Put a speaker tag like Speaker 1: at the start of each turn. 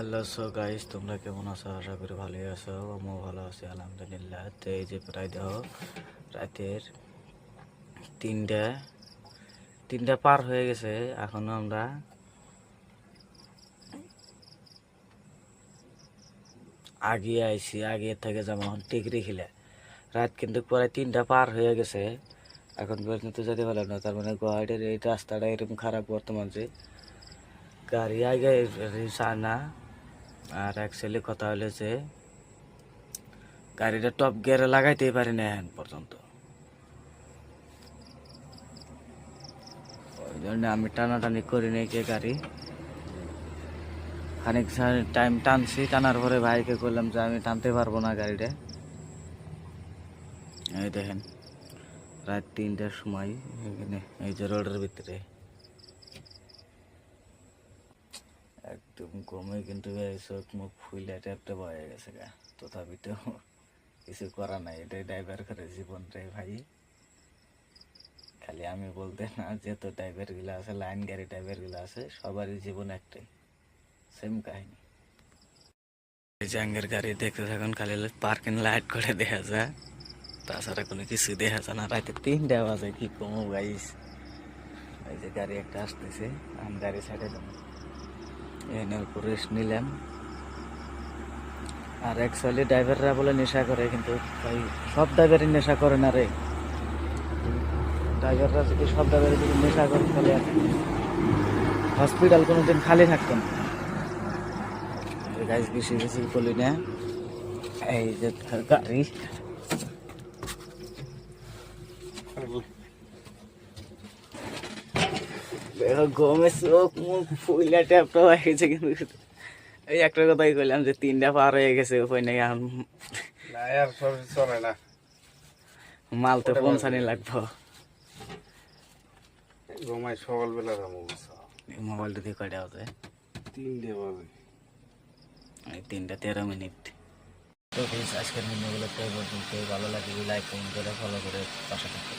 Speaker 1: Hello so guys, তোমরা কেমন আছো? আশা করি ভালোই আছো। আমিও ভালো আছি আলহামদুলিল্লাহ। তো এই যে প্রায় দেখো রাতের তিনটা তিনটা পার হয়ে গেছে, এখনো আমরা আগে আইছি। আগে থেকে যেমন এখন টিকরি খেলে রাত কিন্তু প্রায় তিনটা পার হয়ে গেছে, এখন পর্যন্ত যেতে পারলাম না। তার মানে গুয়াহাটির এই রাস্তাটা এরকম খারাপ বর্তমান যে গাড়ি আগে চায় না। আর অ্যাকচুয়ালি কথা হলো যে গাড়িটা টপ গিয়ারে লাগাইতেই পারি না এখন পর্যন্ত। ওই জন্য আমি টানাটানি করি নাই যে গাড়ি খানিক টাইম টানছি। টানার পরে ভাইকে বললাম যে আমি টানতে পারবো না গাড়িটা। এই দেখেন রাত 3টার সময় এখানে এই যে রোডের ভিতরে একদম কমে কিন্তু চোখ মুখ ফুইলে ট্যাপটা বয়ে গেছে গা। তথাপি তো কিছু করা নাই, এটাই ড্রাইভার করে জীবন রে ভাই। খালি আমি বলতে না, যত ড্রাইভার গুলো আছে, লাইন গাড়ি ড্রাইভার গুলো আছে, সবারই জীবন একটাই, সেম কাহিনী। জাঙ্গের গাড়ি দেখতে থাকুন, খালি পার্কিং লাইট করে দেখা যায়, তাছাড়া কোনো কিছু দেখা যায় না। রাতে 3টা বাজে, কি কমো গাইস। এই যে গাড়ি একটা আসতেছে, আমি গাড়ি ছাড়ে দেবো, এনে উপর রেস্ট নিলাম। আর অ্যাকচুয়ালি ড্রাইভাররা বলে নেশা করে, কিন্তু ভাই সব ড্রাইভারই নেশা করে না রে। ড্রাইভাররা যদি সব ড্রাইভারে যদি নেশা করে তাহলে হসপিটাল কোনোদিন খালি থাকতো না। গাইস বেশি বেশি বলি না। এই যে গাড়ি গমে চোখ মুখ ফুইলা ট্যাপটা হয়ে গেছে। কিন্তু এই একটা কথাই কইলাম যে 3টা পার হয়ে গেছে, ওই নাকি এখন
Speaker 2: চলে না,
Speaker 1: মাল তো পৌঁছানি লাগবো।
Speaker 2: ঘুমাই সকালবেলা
Speaker 1: মোবাইলটা দিয়ে কয়টা আছে?
Speaker 2: 3টে বাজে।
Speaker 1: এই 3টা 13 মিনিট। তো আজকের ভিডিওগুলো পর্যন্ত ভালো লাগলে লাইক কমেন্ট করে ফলো করে পাশে থাকবে।